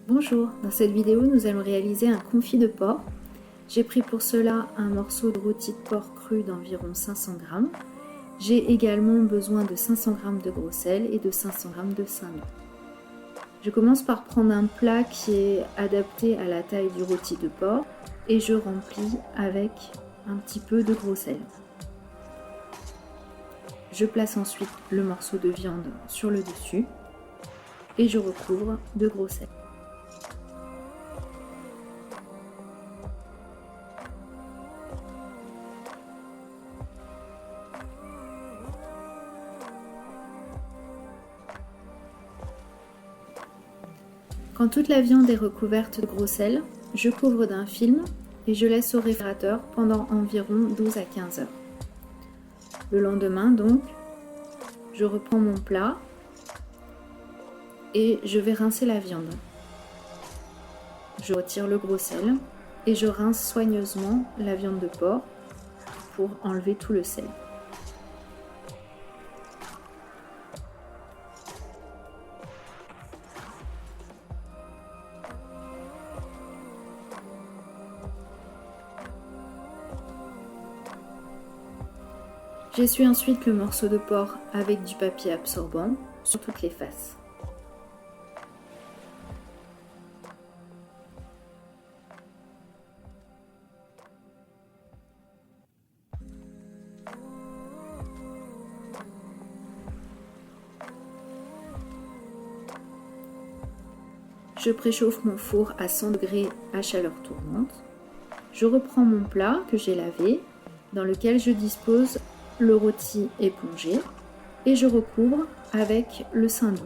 Bonjour, dans cette vidéo nous allons réaliser un confit de porc. J'ai pris pour cela un morceau de rôti de porc cru d'environ 500 g. J'ai également besoin de 500 g de gros sel et de 500 g de saindoux. Je commence par prendre un plat qui est adapté à la taille du rôti de porc et je remplis avec un petit peu de gros sel. Je place ensuite le morceau de viande sur le dessus et je recouvre de gros sel. Quand toute la viande est recouverte de gros sel, je couvre d'un film et je laisse au réfrigérateur pendant environ 12 à 15 heures. Le lendemain donc, je reprends mon plat et je vais rincer la viande. Je retire le gros sel et je rince soigneusement la viande de porc pour enlever tout le sel. J'essuie ensuite le morceau de porc avec du papier absorbant sur toutes les faces. Je préchauffe mon four à 100 degrés à chaleur tournante. Je reprends mon plat que j'ai lavé, dans lequel je dispose le rôti épongé et je recouvre avec le saindoux.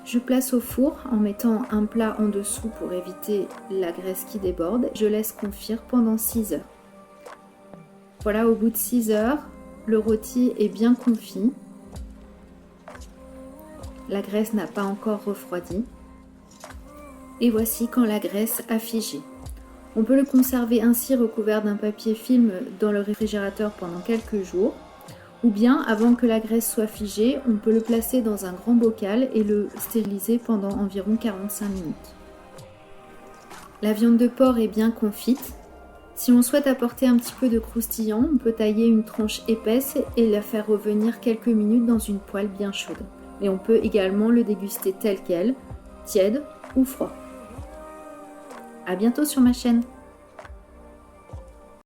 Je place au four en mettant un plat en dessous pour éviter la graisse qui déborde. Je laisse confire pendant 6 heures. Voilà, au bout de 6 heures, le rôti est bien confit. La graisse n'a pas encore refroidi. Et voici quand la graisse a figé. On peut le conserver ainsi recouvert d'un papier film dans le réfrigérateur pendant quelques jours. Ou bien, avant que la graisse soit figée, on peut le placer dans un grand bocal et le stériliser pendant environ 45 minutes. La viande de porc est bien confite. Si on souhaite apporter un petit peu de croustillant, on peut tailler une tranche épaisse et la faire revenir quelques minutes dans une poêle bien chaude. Et on peut également le déguster tel quel, tiède ou froid. À bientôt sur ma chaîne.